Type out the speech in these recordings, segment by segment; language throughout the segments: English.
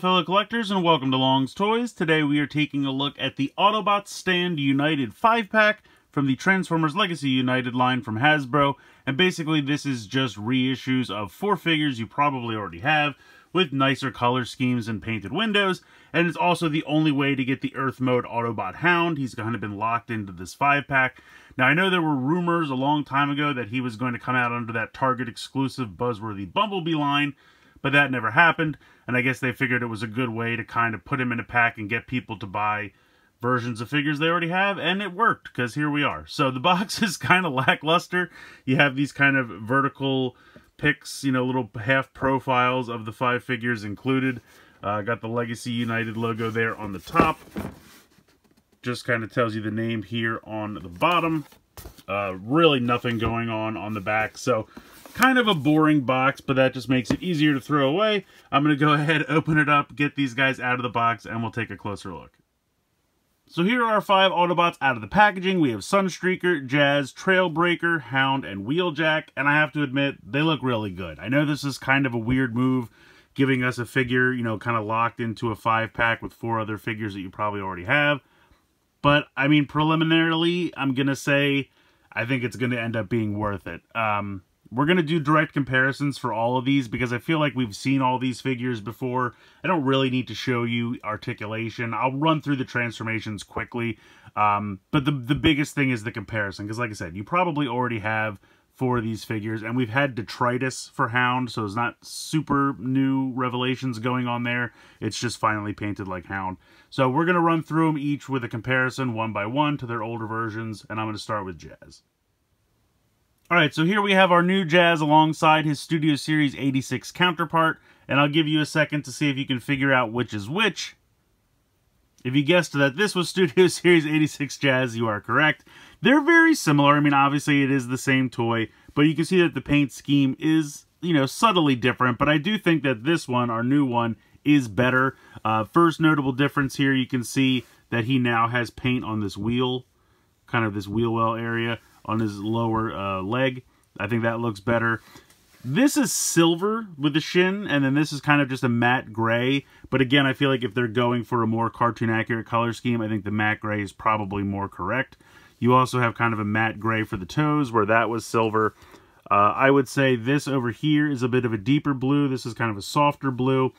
fellow collectors, and welcome to Long's Toys. Today we are taking a look at the Autobots Stand United 5-pack from the Transformers Legacy United line from Hasbro. And basically this is just reissues of 4 figures you probably already have, with nicer color schemes and painted windows. And it's also the only way to get the Earth Mode Autobot Hound. He's kind of been locked into this 5-pack. Now I know there were rumors a long time ago that he was going to come out under that Target exclusive Buzzworthy Bumblebee line, but that never happened, and I guess they figured it was a good way to kind of put him in a pack and get people to buy versions of figures they already have, and it worked, because here we are. So the box is kind of lackluster. You have these kind of vertical pics, you know, little half profiles of the 5 figures included. Got the Legacy United logo there on the top. Just kind of tells you the name here on the bottom. Really nothing going on the back, so kind of a boring box, but that just makes it easier to throw away. I'm going to go ahead, open it up, get these guys out of the box, and we'll take a closer look. So here are our 5 Autobots out of the packaging. We have Sunstreaker, Jazz, Trailbreaker, Hound, and Wheeljack, and I have to admit, they look really good. I know this is kind of a weird move, giving us a figure, you know, kind of locked into a 5-pack with 4 other figures that you probably already have. But, I mean, preliminarily, I'm going to say I think it's going to end up being worth it. We're going to do direct comparisons for all of these because I feel like we've seen all these figures before. I don't really need to show you articulation. I'll run through the transformations quickly. But the biggest thing is the comparison because, like I said, you probably already have 4 of these figures. And we've had Detritus for Hound, so it's not super new revelations going on there. It's just finally painted like Hound. So we're going to run through them each with a comparison one by one to their older versions. And I'm going to start with Jazz. Alright, so here we have our new Jazz alongside his Studio Series 86 counterpart, and I'll give you a second to see if you can figure out which is which. If you guessed that this was Studio Series 86 Jazz, you are correct. They're very similar. I mean, obviously it is the same toy, but you can see that the paint scheme is, you know, subtly different, but I do think that this one, our new one, is better. First notable difference here, you can see that he now has paint on this wheel, kind of this wheel well area on his lower leg. I think that looks better. This is silver with the shin, and then this is kind of just a matte gray. But again, I feel like if they're going for a more cartoon-accurate color scheme, I think the matte gray is probably more correct. You also have kind of a matte gray for the toes, where that was silver. I would say this over here is a bit of a deeper blue. This is kind of a softer blue.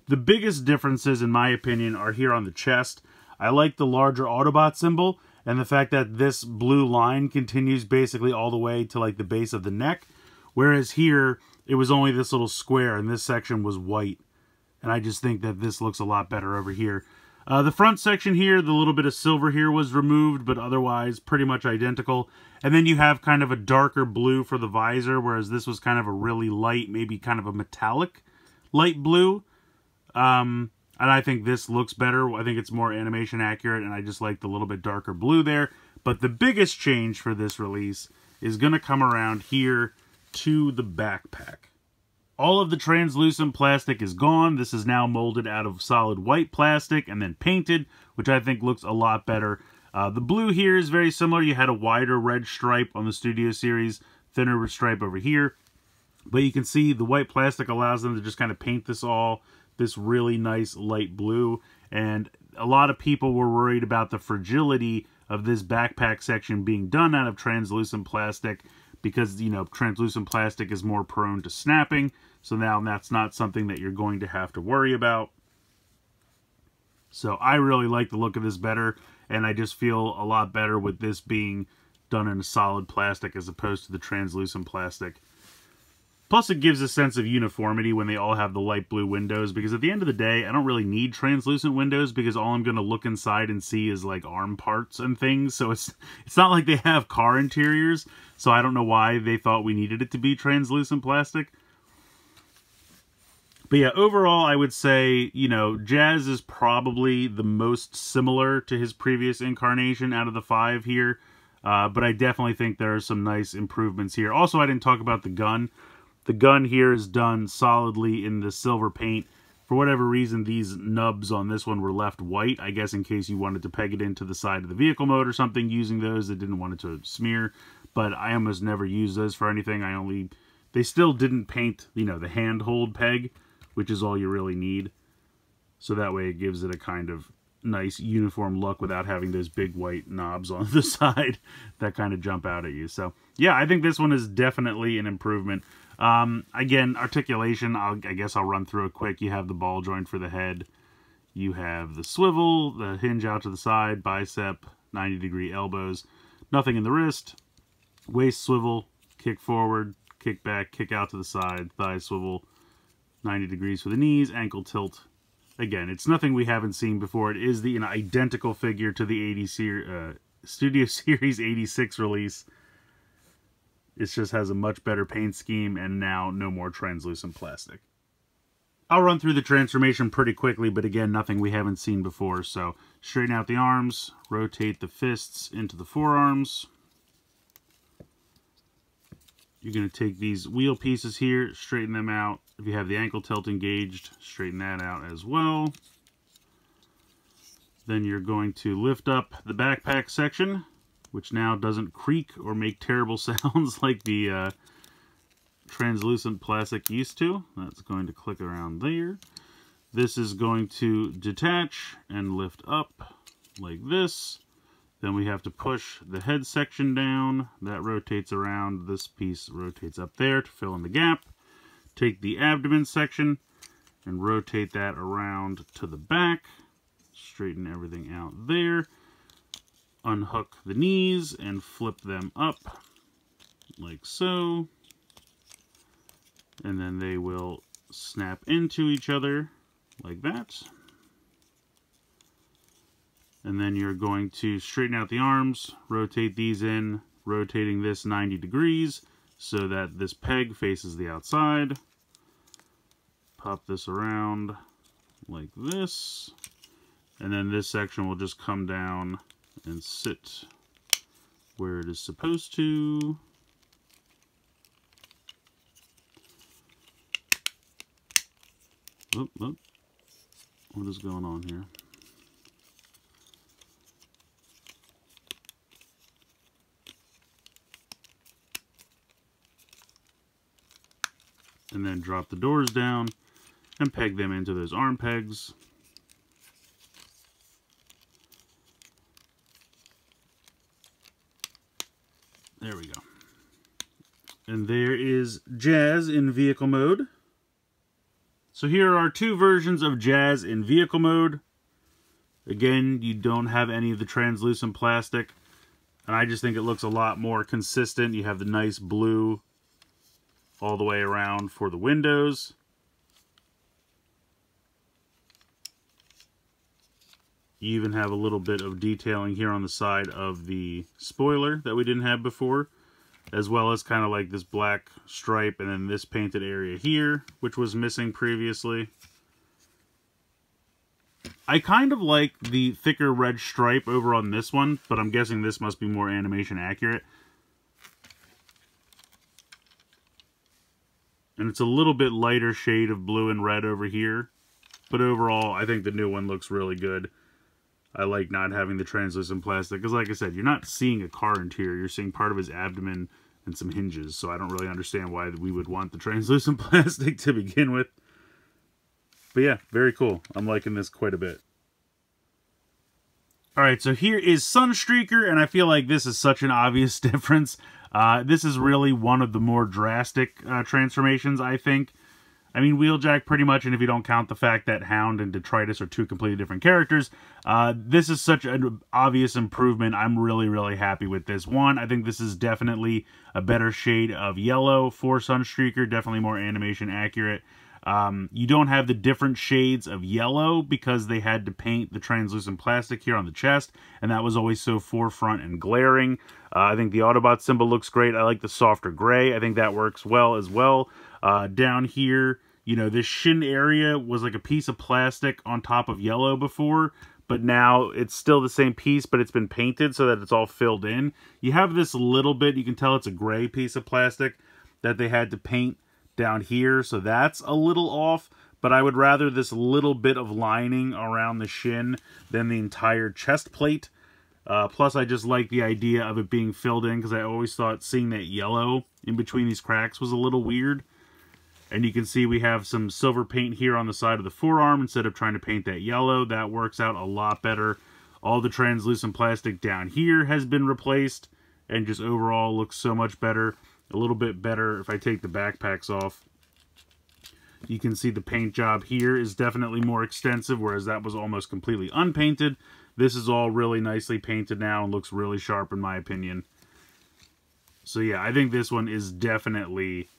The biggest differences, in my opinion, are here on the chest. I like the larger Autobot symbol, and the fact that this blue line continues basically all the way to like the base of the neck. Whereas here, it was only this little square and this section was white. And I just think that this looks a lot better over here. The front section here, the little bit of silver here was removed, but otherwise pretty much identical. And then you have kind of a darker blue for the visor, whereas this was kind of a really light, maybe kind of a metallic light blue. And I think this looks better. I think it's more animation accurate, and I just like the little bit darker blue there. But the biggest change for this release is going to come around here to the backpack. All of the translucent plastic is gone. This is now molded out of solid white plastic and then painted, which I think looks a lot better. The blue here is very similar. You had a wider red stripe on the Studio Series, thinner stripe over here. But you can see the white plastic allows them to just kind of paint this all this really nice light blue, and a lot of people were worried about the fragility of this backpack section being done out of translucent plastic because, you know, translucent plastic is more prone to snapping, so now that's not something that you're going to have to worry about. So I really like the look of this better, and I just feel a lot better with this being done in a solid plastic as opposed to the translucent plastic. Plus, it gives a sense of uniformity when they all have the light blue windows, because at the end of the day, I don't really need translucent windows because all I'm going to look inside and see is, like, arm parts and things. So it's not like they have car interiors, so I don't know why they thought we needed it to be translucent plastic. But yeah, overall, I would say, you know, Jazz is probably the most similar to his previous incarnation out of the 5 here. But I definitely think there are some nice improvements here. Also, I didn't talk about the gun. The gun here is done solidly in the silver paint. For whatever reason, these nubs on this one were left white, I guess in case you wanted to peg it into the side of the vehicle mode or something using those that didn't want it to smear. But I almost never use those for anything. They still didn't paint, you know, the handhold peg, which is all you really need. So that way it gives it a kind of nice uniform look without having those big white knobs on the side that kind of jump out at you. So yeah, I think this one is definitely an improvement. Again, articulation, I guess I'll run through it quick. You have the ball joint for the head. You have the swivel, the hinge out to the side, bicep, 90-degree elbows, nothing in the wrist, waist swivel, kick forward, kick back, kick out to the side, thigh swivel, 90 degrees for the knees, ankle tilt. Again, it's nothing we haven't seen before. It is the identical figure to the Studio Series 86 release. It just has a much better paint scheme and now no more translucent plastic. I'll run through the transformation pretty quickly, but again, nothing we haven't seen before. So straighten out the arms, rotate the fists into the forearms. You're going to take these wheel pieces here, straighten them out. If you have the ankle tilt engaged, straighten that out as well. Then you're going to lift up the backpack section, which now doesn't creak or make terrible sounds like the translucent plastic used to. That's going to click around there. This is going to detach and lift up like this. Then we have to push the head section down. That rotates around. This piece rotates up there to fill in the gap. Take the abdomen section and rotate that around to the back. Straighten everything out there. Unhook the knees and flip them up like so. And then they will snap into each other like that. And then you're going to straighten out the arms, rotate these in, rotating this 90 degrees so that this peg faces the outside. Pop this around like this. And then this section will just come down and sit where it is supposed to. Oop, oop. What is going on here? And then drop the doors down and peg them into those arm pegs. There we go. And there is Jazz in vehicle mode. So here are two versions of Jazz in vehicle mode. Again, you don't have any of the translucent plastic. And I just think it looks a lot more consistent. You have the nice blue all the way around for the windows. You even have a little bit of detailing here on the side of the spoiler that we didn't have before, as well as kind of like this black stripe and then this painted area here, which was missing previously. I kind of like the thicker red stripe over on this one, but I'm guessing this must be more animation accurate. And it's a little bit lighter shade of blue and red over here. But overall, I think the new one looks really good. I like not having the translucent plastic. Because like I said, you're not seeing a car interior. You're seeing part of his abdomen and some hinges. So I don't really understand why we would want the translucent plastic to begin with. But yeah, very cool. I'm liking this quite a bit. Alright, so here is Sunstreaker. And I feel like this is such an obvious difference. This is really one of the more drastic transformations, I think. I mean, Wheeljack pretty much, and if you don't count the fact that Hound and Detritus are two completely different characters, this is such an obvious improvement. I'm really, really happy with this one. I think this is definitely a better shade of yellow for Sunstreaker, definitely more animation accurate. You don't have the different shades of yellow because they had to paint the translucent plastic here on the chest, and that was always so forefront and glaring. I think the Autobot symbol looks great. I like the softer gray. I think that works well as well. Down here, you know, this shin area was like a piece of plastic on top of yellow before, but now it's still the same piece, but it's been painted so that it's all filled in. You have this little bit, you can tell it's a gray piece of plastic that they had to paint down here, so that's a little off, but I would rather this little bit of lining around the shin than the entire chest plate. Plus, I just like the idea of it being filled in, because I always thought seeing that yellow in between these cracks was a little weird. And you can see we have some silver paint here on the side of the forearm instead of trying to paint that yellow. That works out a lot better. All the translucent plastic down here has been replaced and just overall looks so much better. A little bit better if I take the backpacks off. You can see the paint job here is definitely more extensive, whereas that was almost completely unpainted. This is all really nicely painted now and looks really sharp in my opinion. So yeah, I think this one is definitely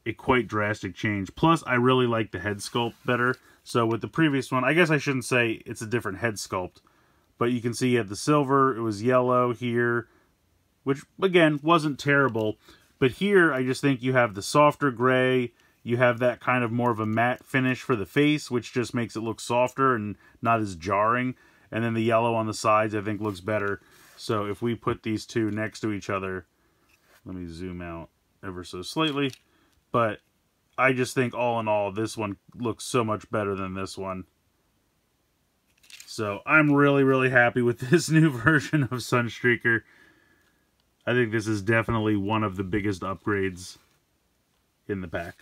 a quite drastic change. Plus, I really like the head sculpt better. So with the previous one, I guess I shouldn't say it's a different head sculpt. But you can see you have the silver, it was yellow here, which, again, wasn't terrible. But here, I just think you have the softer gray, you have that kind of more of a matte finish for the face, which just makes it look softer and not as jarring. And then the yellow on the sides, I think, looks better. So if we put these two next to each other, let me zoom out ever so slightly. But I just think all in all, this one looks so much better than this one. So I'm really, really happy with this new version of Sunstreaker. I think this is definitely one of the biggest upgrades in the pack.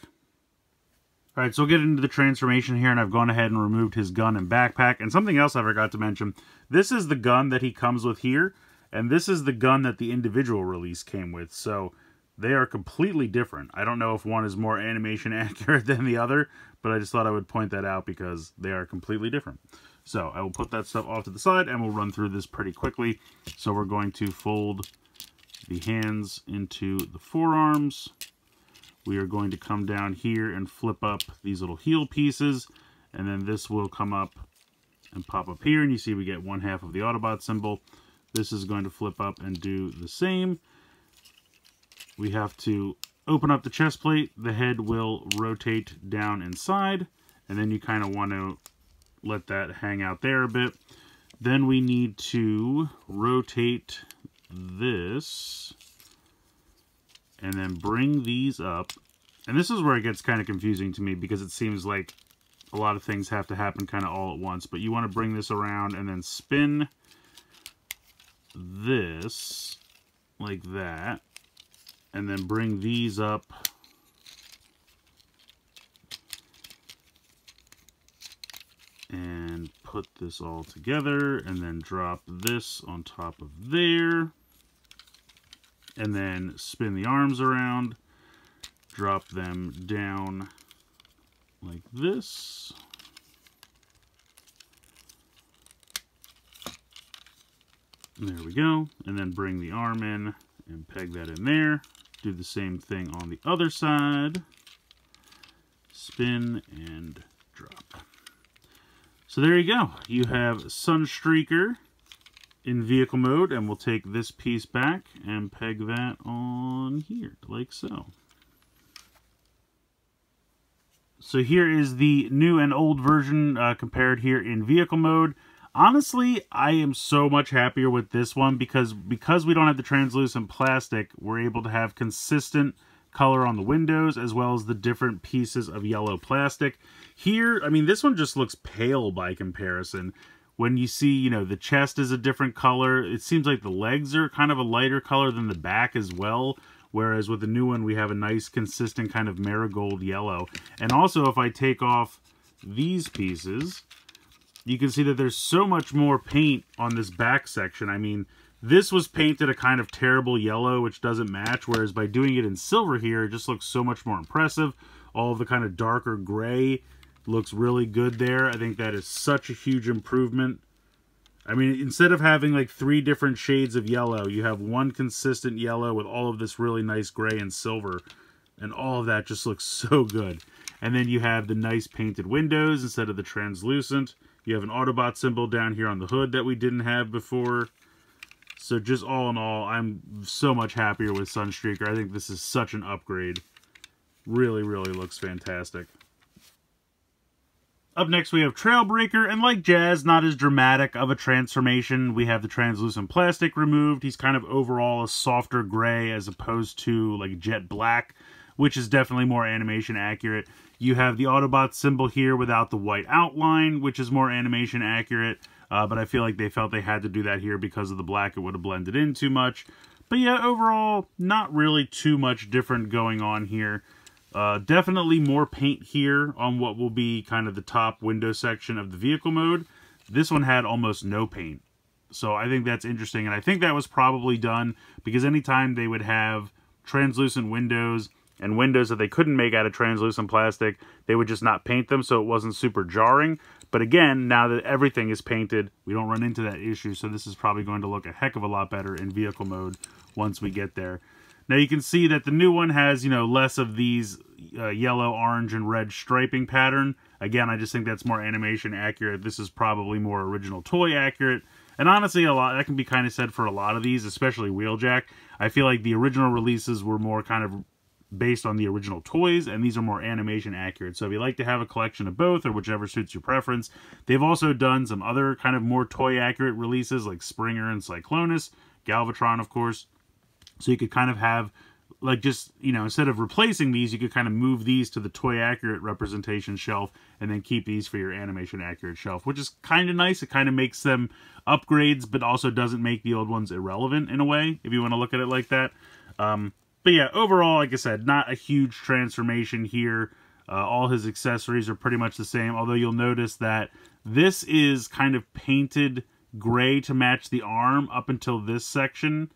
Alright, so we'll get into the transformation here, and I've gone ahead and removed his gun and backpack. And something else I forgot to mention, this is the gun that he comes with here, and this is the gun that the individual release came with. So they are completely different. I don't know if one is more animation accurate than the other, but I just thought I would point that out because they are completely different. So I will put that stuff off to the side and we'll run through this pretty quickly. So we're going to fold the hands into the forearms. We are going to come down here and flip up these little heel pieces, and then this will come up and pop up here, and you see we get one half of the Autobot symbol. This is going to flip up and do the same. We have to open up the chest plate. The head will rotate down inside, and then you kind of want to let that hang out there a bit. Then we need to rotate this and then bring these up. And this is where it gets kind of confusing to me because it seems like a lot of things have to happen kind of all at once. But you want to bring this around and then spin this like that. And then bring these up and put this all together, and then drop this on top of there, and then spin the arms around, drop them down like this, there we go, and then bring the arm in and peg that in there. Do the same thing on the other side, spin and drop. So there you go. You have Sunstreaker in vehicle mode, and we'll take this piece back and peg that on here, like so. So here is the new and old version compared here in vehicle mode. Honestly, I am so much happier with this one because we don't have the translucent plastic, we're able to have consistent color on the windows as well as the different pieces of yellow plastic. Here, I mean, this one just looks pale by comparison. When you see, you know, the chest is a different color, it seems like the legs are kind of a lighter color than the back as well. Whereas with the new one, we have a nice consistent kind of marigold yellow. And also, if I take off these pieces, you can see that there's so much more paint on this back section. I mean, this was painted a kind of terrible yellow, which doesn't match, whereas by doing it in silver here, it just looks so much more impressive. All of the kind of darker gray looks really good there. I think that is such a huge improvement. I mean, instead of having like 3 different shades of yellow, you have one consistent yellow with all of this really nice gray and silver, and all of that just looks so good. And then you have the nice painted windows instead of the translucent. You have an Autobot symbol down here on the hood that we didn't have before. So just all in all, I'm so much happier with Sunstreaker. I think this is such an upgrade. Really, really looks fantastic. Up next, we have Trailbreaker, and like Jazz, not as dramatic of a transformation. We have the translucent plastic removed. He's kind of overall a softer gray as opposed to like jet black, which is definitely more animation accurate. You have the Autobot symbol here without the white outline, which is more animation accurate. But I feel like they felt they had to do that here because of the black. It would have blended in too much. But yeah, overall, not really too much different going on here. Definitely more paint here on what will be kind of the top window section of the vehicle mode. This one had almost no paint. So I think that's interesting, and I think that was probably done because anytime they would have translucent windows and windows that they couldn't make out of translucent plastic, they would just not paint them so it wasn't super jarring. But again, now that everything is painted, we don't run into that issue, so this is probably going to look a heck of a lot better in vehicle mode once we get there. Now you can see that the new one has, you know, less of these yellow, orange, and red striping pattern. Again, I just think that's more animation accurate. This is probably more original toy accurate. And honestly, a lot that can be kind of said for a lot of these, especially Wheeljack. I feel like the original releases were more kind of based on the original toys, and these are more animation accurate. So if you like to have a collection of both, or whichever suits your preference, they've also done some other kind of more toy accurate releases like Springer and Cyclonus, Galvatron, of course. So you could kind of have, like, just, you know, instead of replacing these, you could kind of move these to the toy accurate representation shelf and then keep these for your animation accurate shelf, which is kind of nice. It kind of makes them upgrades, but also doesn't make the old ones irrelevant in a way, if you want to look at it like that. But yeah, overall, like I said, not a huge transformation here. All his accessories are pretty much the same, although you'll notice that this is kind of painted gray to match the arm up until this section,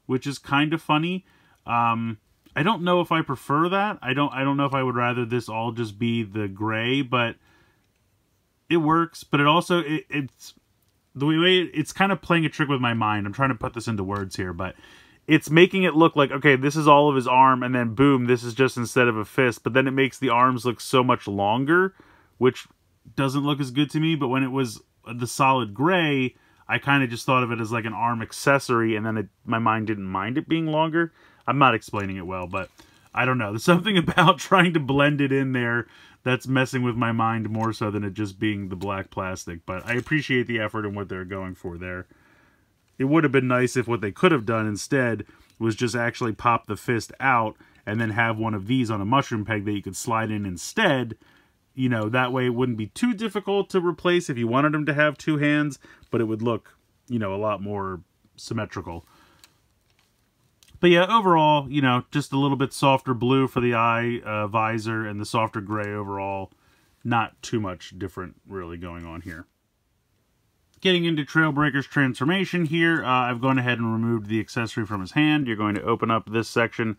which is kind of funny. I don't know if I prefer that. I don't know if I would rather this all just be the gray, but it works. But it also, it's the way it's kind of playing a trick with my mind. I'm trying to put this into words here, but it's making it look like, okay, this is all of his arm, and then boom, this is just instead of a fist. But then it makes the arms look so much longer, which doesn't look as good to me. But when it was the solid gray, I kind of just thought of it as like an arm accessory, and then my mind didn't mind it being longer. I'm not explaining it well, but I don't know. There's something about trying to blend it in there that's messing with my mind more so than it just being the black plastic. But I appreciate the effort and what they're going for there. It would have been nice if what they could have done instead was just actually pop the fist out and then have one of these on a mushroom peg that you could slide in instead. You know, that way it wouldn't be too difficult to replace if you wanted him to have two hands, but it would look, you know, a lot more symmetrical. But yeah, overall, you know, just a little bit softer blue for the eye visor and the softer gray overall. Not too much different really going on here. Getting into Trailbreaker's transformation here, I've gone ahead and removed the accessory from his hand. You're going to open up this section,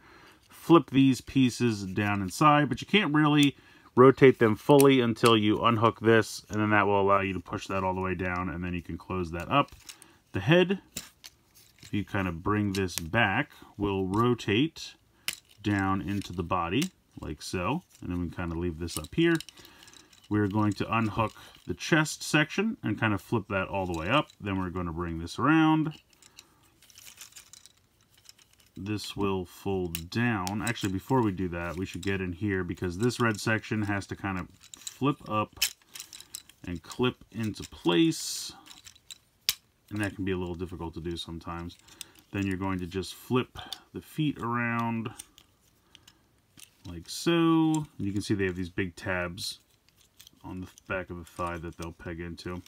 flip these pieces down inside, but you can't really rotate them fully until you unhook this, and then that will allow you to push that all the way down, and then you can close that up. The head, if you kind of bring this back, will rotate down into the body, like so, and then we can kind of leave this up here. We're going to unhook the chest section and kind of flip that all the way up. Then we're going to bring this around. This will fold down. Actually, before we do that, we should get in here because this red section has to kind of flip up and clip into place. And that can be a little difficult to do sometimes. Then you're going to just flip the feet around like so. You can see they have these big tabs on the back of the thigh that they'll peg into.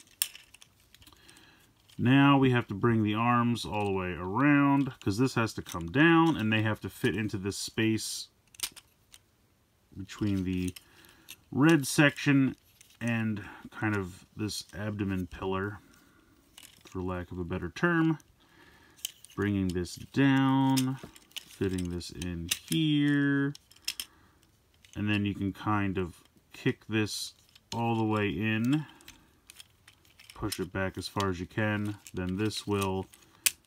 Now we have to bring the arms all the way around because this has to come down and they have to fit into this space between the red section and kind of this abdomen pillar, for lack of a better term. Bringing this down, fitting this in here, and then you can kind of kick this all the way in, push it back as far as you can, then this will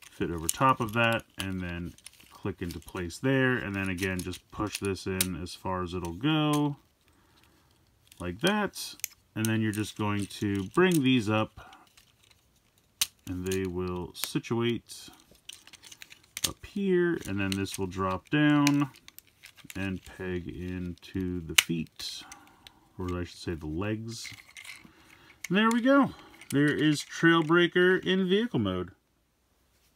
fit over top of that and then click into place there, and then again just push this in as far as it'll go like that, and then you're just going to bring these up and they will situate up here, and then this will drop down and peg into the feet, or I should say the legs. And there we go. There is Trailbreaker in vehicle mode.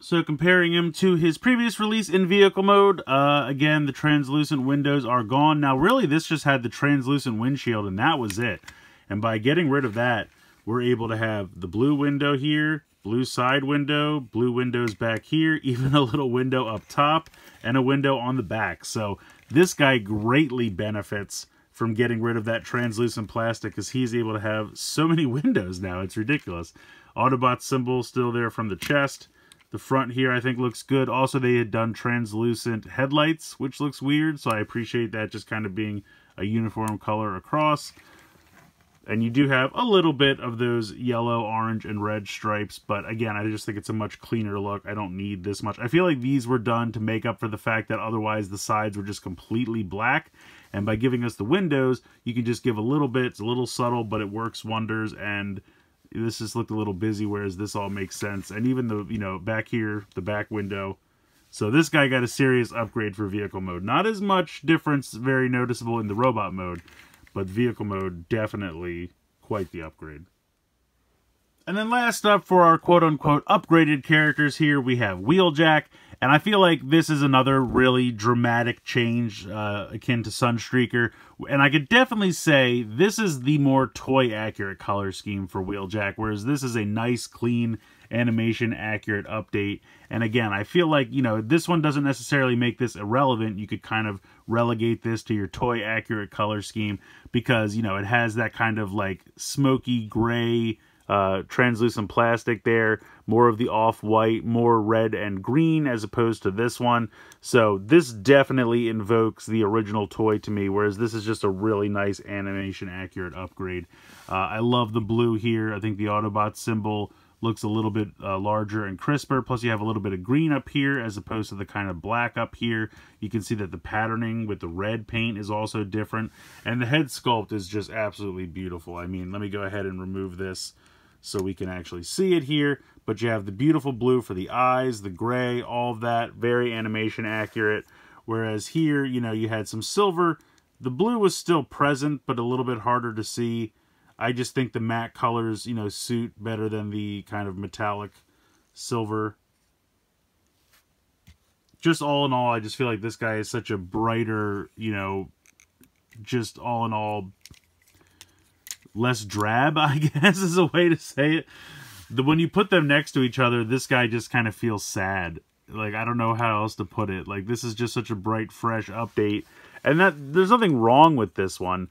So comparing him to his previous release in vehicle mode, again, the translucent windows are gone. Now really this just had the translucent windshield and that was it. And by getting rid of that, we're able to have the blue window here, blue side window, blue windows back here, even a little window up top, and a window on the back. So This guy greatly benefits from getting rid of that translucent plastic because he's able to have so many windows now. It's ridiculous. Autobot symbol still there from the chest. The front here I think looks good. Also, they had done translucent headlights, which looks weird, so I appreciate that just kind of being a uniform color across. And you do have a little bit of those yellow, orange, and red stripes, but again, I just think it's a much cleaner look. I don't need this much. I feel like these were done to make up for the fact that otherwise the sides were just completely black. And by giving us the windows, you can just give a little bit. It's a little subtle, but it works wonders. And this just looked a little busy, whereas this all makes sense. And even the, you know, back here, the back window. So this guy got a serious upgrade for vehicle mode. Not as much difference very noticeable in the robot mode, but vehicle mode, definitely quite the upgrade. And then last up for our quote-unquote upgraded characters here, we have Wheeljack. And I feel like this is another really dramatic change akin to Sunstreaker. And I could definitely say this is the more toy-accurate color scheme for Wheeljack, whereas this is a nice, clean, animation-accurate update. And again, I feel like, you know, this one doesn't necessarily make this irrelevant. You could kind of relegate this to your toy-accurate color scheme because, you know, it has that kind of like smoky gray, translucent plastic there, more of the off-white, more red and green as opposed to this one. So this definitely invokes the original toy to me, whereas this is just a really nice animation-accurate upgrade. I love the blue here. I think the Autobot symbol looks a little bit larger and crisper. Plus you have a little bit of green up here as opposed to the kind of black up here. You can see that the patterning with the red paint is also different. And the head sculpt is just absolutely beautiful. I mean, let me go ahead and remove this so we can actually see it here. But you have the beautiful blue for the eyes, the gray, all of that, very animation accurate. Whereas here, you know, you had some silver. The blue was still present, but a little bit harder to see. I just think the matte colors, you know, suit better than the kind of metallic silver. Just all in all, I just feel like this guy is such a brighter, you know, just all in all, less drab, I guess is a way to say it. When you put them next to each other, this guy just kind of feels sad. Like, I don't know how else to put it. Like, this is just such a bright, fresh update. And that there's nothing wrong with this one,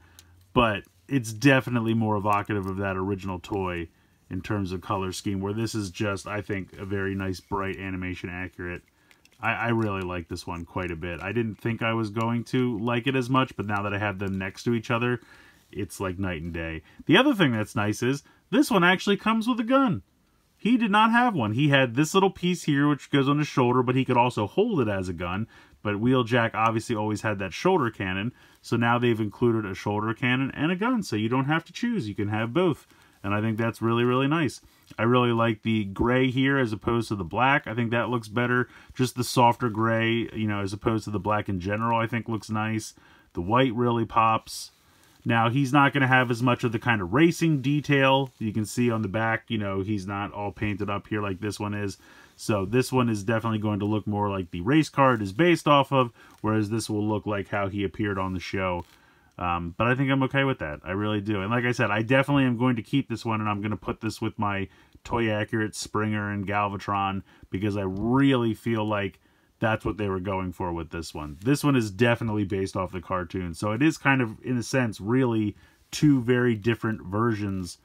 but it's definitely more evocative of that original toy in terms of color scheme, where this is just, I think, a very nice, bright, animation accurate. I really like this one quite a bit. I didn't think I was going to like it as much, but now that I have them next to each other, it's like night and day. The other thing that's nice is this one actually comes with a gun. He did not have one. He had this little piece here, which goes on his shoulder, but he could also hold it as a gun. But Wheeljack obviously always had that shoulder cannon, so now they've included a shoulder cannon and a gun, so you don't have to choose. You can have both, and I think that's really, really nice. I really like the gray here as opposed to the black. I think that looks better. Just the softer gray, you know, as opposed to the black in general, I think looks nice. The white really pops. Now, he's not going to have as much of the kind of racing detail. You can see on the back, you know, he's not all painted up here like this one is. So this one is definitely going to look more like the race car it is based off of, whereas this will look like how he appeared on the show. But I think I'm okay with that. I really do. And like I said, I definitely am going to keep this one, and I'm going to put this with my Toy Accurate Springer and Galvatron, because I really feel like that's what they were going for with this one. This one is definitely based off the cartoon. So it is kind of, in a sense, really two very different versions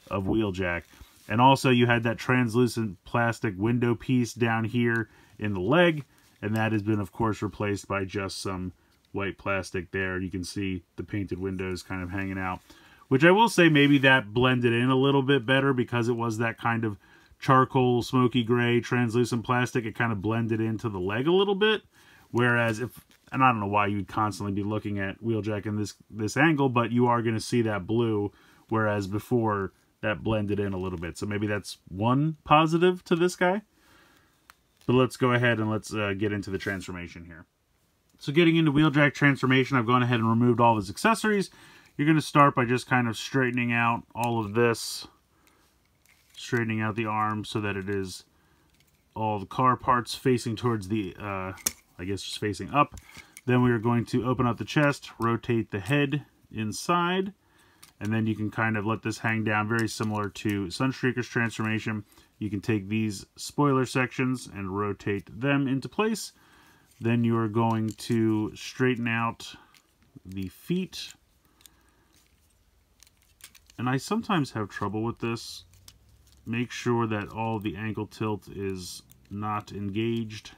of Wheeljack. And also you had that translucent plastic window piece down here in the leg. And that has been, of course, replaced by just some white plastic there. You can see the painted windows kind of hanging out. Which I will say maybe that blended in a little bit better because it was that kind of charcoal, smoky gray, translucent plastic. It kind of blended into the leg a little bit. Whereas if, and I don't know why you'd constantly be looking at Wheeljack in this angle, but you are going to see that blue, whereas before that blended in a little bit. So maybe that's one positive to this guy. But let's go ahead and let's get into the transformation here. So getting into Wheeljack transformation, I've gone ahead and removed all of his accessories. You're going to start by just kind of straightening out all of this. Straightening out the arm so that it is all the car parts facing towards the, I guess just facing up. Then we are going to open up the chest, rotate the head inside, and then you can kind of let this hang down, very similar to Sunstreaker's transformation. You can take these spoiler sections and rotate them into place. Then you are going to straighten out the feet. And I sometimes have trouble with this. Make sure that all the ankle tilt is not engaged.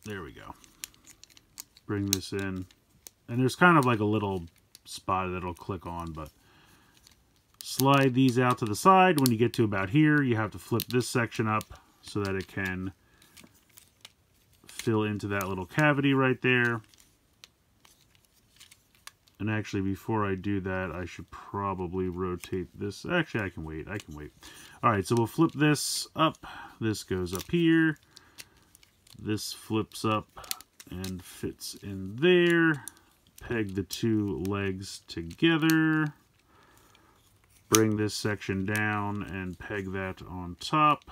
There we go. Bring this in. And there's kind of like a little spot that'll click on, but slide these out to the side. When you get to about here, you have to flip this section up so that it can fill into that little cavity right there. And actually, before I do that, I should probably rotate this. Actually, I can wait. All right, so we'll flip this up. This goes up here. This flips up and fits in there. Peg the two legs together. Bring this section down and peg that on top.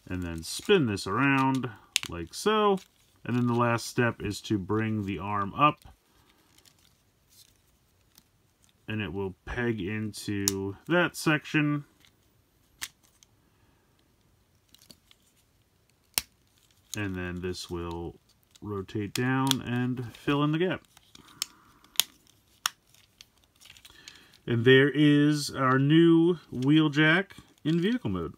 And then spin this around like so. And then the last step is to bring the arm up. And it will peg into that section. And then this will rotate down and fill in the gap. And there is our new wheel jack in vehicle mode.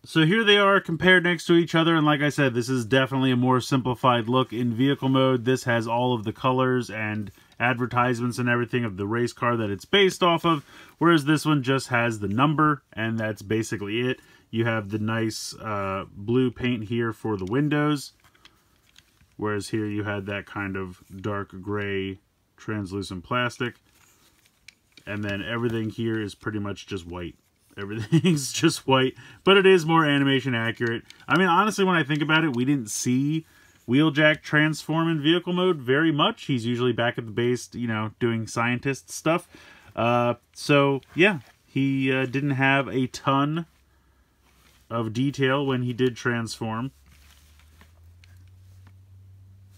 So here they are compared next to each other, and like I said, this is definitely a more simplified look in vehicle mode. This has all of the colors and advertisements and everything of the race car that it's based off of, whereas this one just has the number, and that's basically it. You have the nice blue paint here for the windows, whereas here you had that kind of dark gray translucent plastic, and then everything here is pretty much just white. Everything's just white, but it is more animation accurate. I mean, honestly, when I think about it, we didn't see Wheeljack transform in vehicle mode very much. He's usually back at the base, you know, doing scientist stuff. So, yeah, he didn't have a ton of detail when he did transform.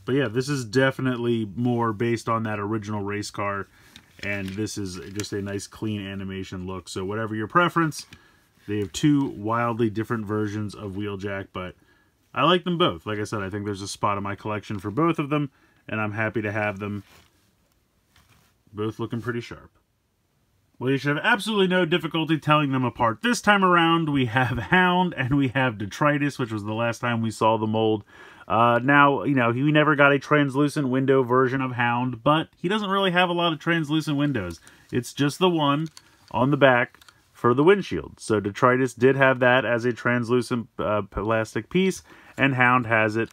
But yeah, this is definitely more based on that original race car. And this is just a nice clean animation look. So whatever your preference, they have two wildly different versions of Wheeljack, but I like them both. Like I said, I think there's a spot in my collection for both of them, and I'm happy to have them. Both looking pretty sharp. Well, you should have absolutely no difficulty telling them apart. This time around, we have Hound and we have Detritus, which was the last time we saw the mold. Now, you know, we never got a translucent window version of Hound, but he doesn't really have a lot of translucent windows. It's just the one on the back for the windshield. So Detritus did have that as a translucent plastic piece, and Hound has it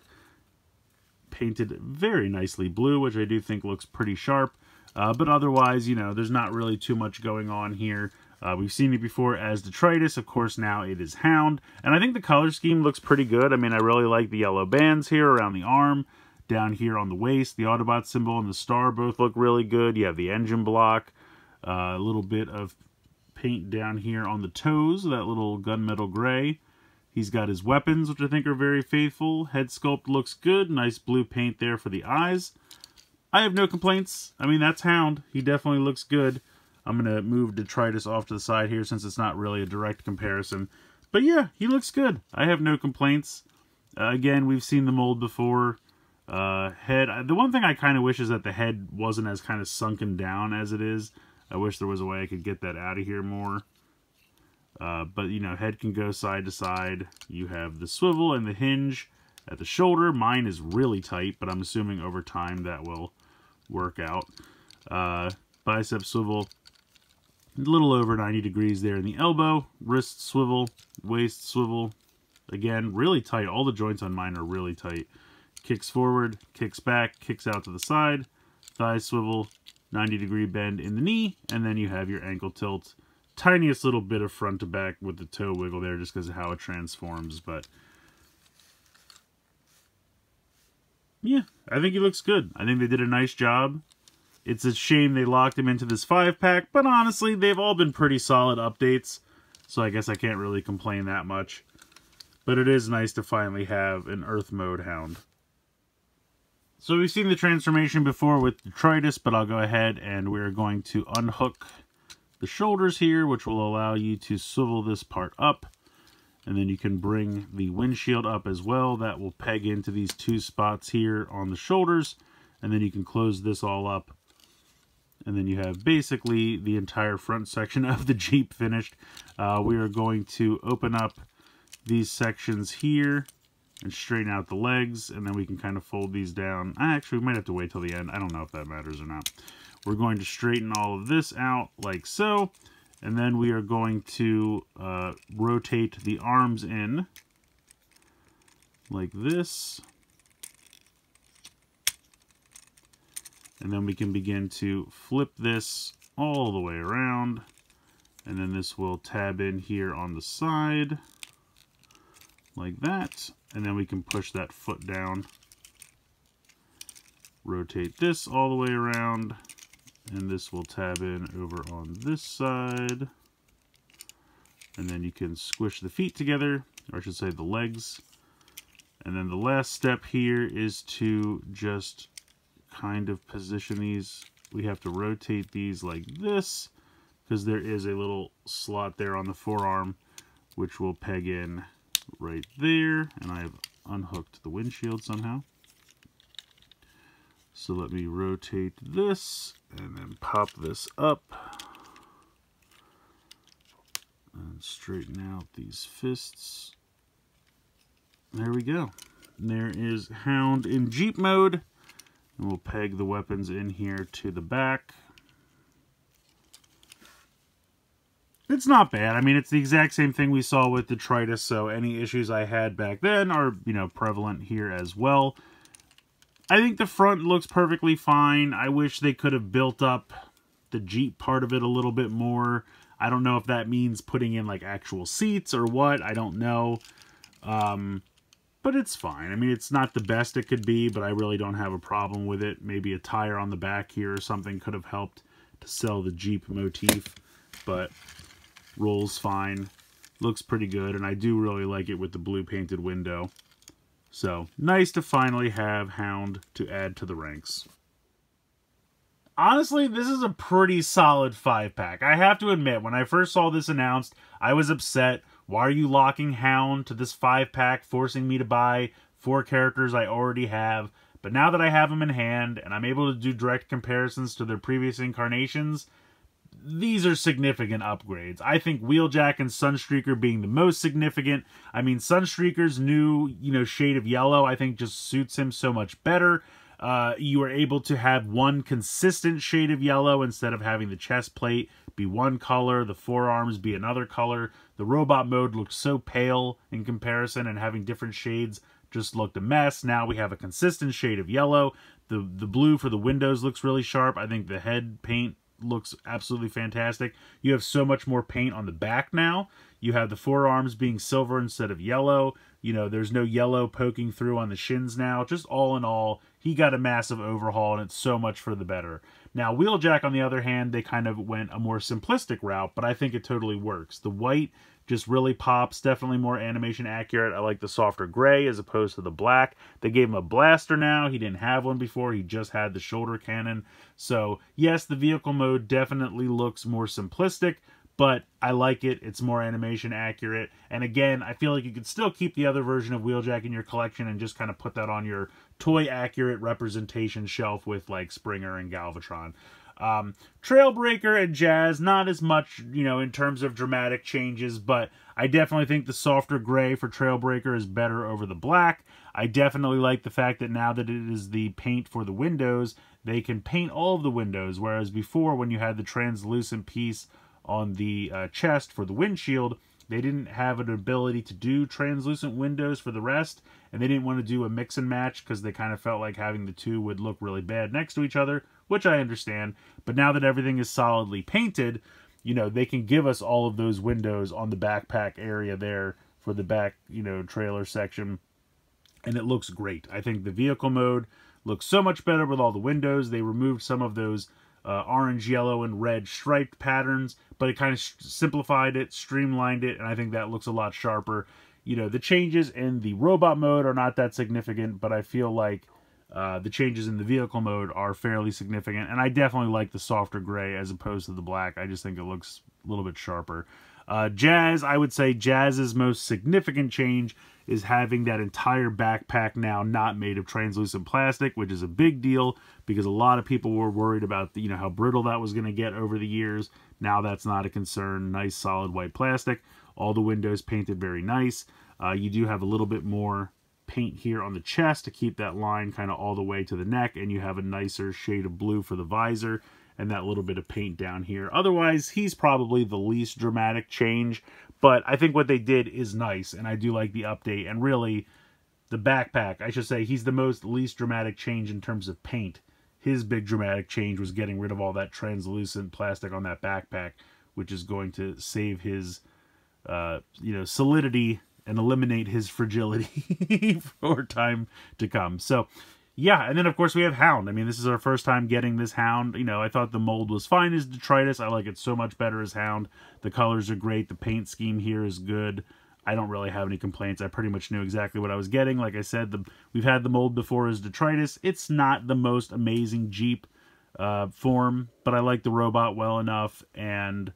painted very nicely blue, which I do think looks pretty sharp. But otherwise, you know, there's not really too much going on here. We've seen it before as Detritus. Of course, now it is Hound. And I think the color scheme looks pretty good. I mean, I really like the yellow bands here around the arm, down here on the waist. The Autobot symbol and the star both look really good. You have the engine block, a little bit of paint down here on the toes, that little gunmetal gray. He's got his weapons, which I think are very faithful. Head sculpt looks good. Nice blue paint there for the eyes. I have no complaints. I mean, that's Hound. He definitely looks good. I'm going to move Detritus off to the side here since it's not really a direct comparison. But yeah, he looks good. I have no complaints. Again, we've seen the mold before. Head. The one thing I kind of wish is that the head wasn't as kind of sunken down as it is. I wish there was a way I could get that out of here more. But, you know, head can go side to side. You have the swivel and the hinge at the shoulder. Mine is really tight, but I'm assuming over time that will work out. Bicep swivel, a little over 90 degrees there in the elbow. Wrist swivel, waist swivel. Again, really tight. All the joints on mine are really tight. Kicks forward, kicks back, kicks out to the side. Thigh swivel, 90-degree bend in the knee, and then you have your ankle tilt. Tiniest little bit of front to back with the toe wiggle there just because of how it transforms, but yeah, I think he looks good. I think they did a nice job. It's a shame they locked him into this 5-pack, but honestly, they've all been pretty solid updates, so I guess I can't really complain that much. But it is nice to finally have an Earth Mode Hound. So we've seen the transformation before with Detritus, but I'll go ahead and we're going to unhook the shoulders here, which will allow you to swivel this part up. And then you can bring the windshield up as well. That will peg into these two spots here on the shoulders. And then you can close this all up. And then you have basically the entire front section of the Jeep finished. We are going to open up these sections here and straighten out the legs. And then we can kind of fold these down. Actually, we might have to wait till the end. I don't know if that matters or not. We're going to straighten all of this out like so. And then we are going to rotate the arms in like this. And then we can begin to flip this all the way around. And then this will tab in here on the side like that. And then we can push that foot down. Rotate this all the way around. And this will tab in over on this side. And then you can squish the feet together, or I should say the legs. And then the last step here is to just kind of position these. We have to rotate these like this, because there is a little slot there on the forearm, which will peg in right there. And I have unhooked the windshield somehow. So let me rotate this and then pop this up and straighten out these fists. There we go. There is Hound in Jeep mode. And we'll peg the weapons in here to the back. It's not bad. I mean, it's the exact same thing we saw with the Detritus, so any issues I had back then are, you know, prevalent here as well. I think the front looks perfectly fine. I wish they could have built up the Jeep part of it a little bit more. I don't know if that means putting in like actual seats or what. I don't know. But it's fine. I mean, it's not the best it could be, but I really don't have a problem with it. Maybe a tire on the back here or something could have helped to sell the Jeep motif. But rolls fine. Looks pretty good. And I do really like it with the blue painted window. So, nice to finally have Hound to add to the ranks. Honestly, this is a pretty solid 5-pack. I have to admit, when I first saw this announced, I was upset. Why are you locking Hound to this 5-pack, forcing me to buy 4 characters I already have? But now that I have them in hand, and I'm able to do direct comparisons to their previous incarnations, these are significant upgrades. I think Wheeljack and Sunstreaker being the most significant. I mean, Sunstreaker's new, shade of yellow, I think just suits him so much better. You are able to have one consistent shade of yellow instead of having the chest plate be one color, the forearms be another color. The robot mode looked so pale in comparison, and having different shades just looked a mess. Now we have a consistent shade of yellow. The blue for the windows looks really sharp. I think the head paint looks absolutely fantastic. You have so much more paint on the back now. You have the forearms being silver instead of yellow. There's no yellow poking through on the shins now. Just all in all, he got a massive overhaul, and it's so much for the better. Now, Wheeljack, on the other hand, they kind of went a more simplistic route, but I think it totally works. The white just really pops, definitely more animation accurate. I like the softer gray as opposed to the black. They gave him a blaster now. He didn't have one before. He just had the shoulder cannon. So, yes, the vehicle mode definitely looks more simplistic, but I like it. It's more animation accurate. And again, I feel like you could still keep the other version of Wheeljack in your collection and just kind of put that on your toy-accurate representation shelf with, like, Springer and Galvatron. Trailbreaker and Jazz, not as much, in terms of dramatic changes, but I definitely think the softer gray for Trailbreaker is better over the black. I definitely like the fact that now that it is the paint for the windows, they can paint all of the windows, whereas before, when you had the translucent piece on the chest for the windshield, they didn't have an ability to do translucent windows for the rest, and they didn't want to do a mix and match because they kind of felt like having the two would look really bad next to each other, which I understand. But now that everything is solidly painted, they can give us all of those windows on the backpack area there for the back, trailer section, and it looks great. I think the vehicle mode looks so much better with all the windows. They removed some of those orange, yellow, and red striped patterns, but it kind of simplified it, streamlined it, and I think that looks a lot sharper. The changes in the robot mode are not that significant, but I feel like The changes in the vehicle mode are fairly significant, and I definitely like the softer gray as opposed to the black. I just think it looks a little bit sharper. Jazz, I would say Jazz's most significant change is having that entire backpack now not made of translucent plastic, which is a big deal because a lot of people were worried about how brittle that was going to get over the years. Now that's not a concern. Nice solid white plastic. All the windows painted very nice. You do have a little bit more paint here on the chest to keep that line kind of all the way to the neck, and you have a nicer shade of blue for the visor and that little bit of paint down here. Otherwise, he's probably the least dramatic change, but I think what they did is nice, and I do like the update. And really, the backpack, I should say, he's the least dramatic change in terms of paint. His big dramatic change was getting rid of all that translucent plastic on that backpack, which is going to save his, solidity and eliminate his fragility for time to come. So, yeah, and then of course we have Hound. I mean, this is our first time getting this Hound. I thought the mold was fine as Detritus. I like it so much better as Hound. The colors are great. The paint scheme here is good. I don't really have any complaints. I pretty much knew exactly what I was getting. Like I said, we've had the mold before as Detritus. It's not the most amazing Jeep form, but I like the robot well enough, and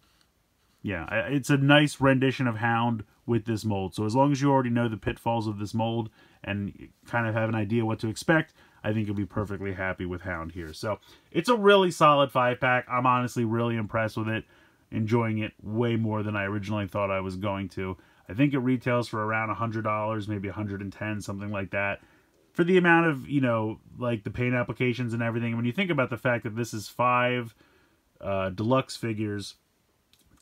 yeah, it's a nice rendition of Hound with this mold. So as long as you already know the pitfalls of this mold and kind of have an idea what to expect, I think you'll be perfectly happy with Hound here. So it's a really solid 5-pack. I'm honestly really impressed with it, enjoying it way more than I originally thought I was going to. I think it retails for around $100, maybe $110, something like that. For the amount of, like the paint applications and everything. When you think about the fact that this is 5 deluxe figures,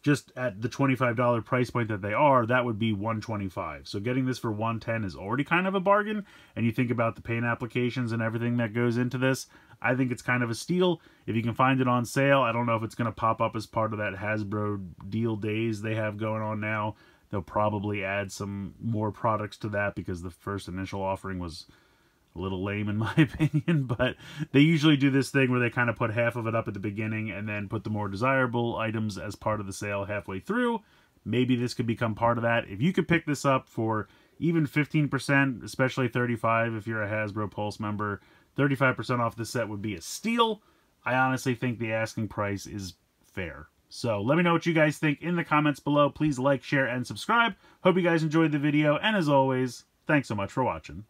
just at the $25 price point that they are, that would be $125. So getting this for $110 is already kind of a bargain. And you think about the paint applications and everything that goes into this, I think it's kind of a steal. If you can find it on sale, I don't know if it's going to pop up as part of that Hasbro deal days they have going on now. They'll probably add some more products to that because the first initial offering was a little lame in my opinion, but they usually do this thing where they kind of put half of it up at the beginning and then put the more desirable items as part of the sale halfway through. Maybe this could become part of that. If you could pick this up for even 15%, especially 35% if you're a Hasbro Pulse member, 35% off the set would be a steal. I honestly think the asking price is fair. So let me know what you guys think in the comments below. Please like, share, and subscribe. Hope you guys enjoyed the video, and as always, thanks so much for watching.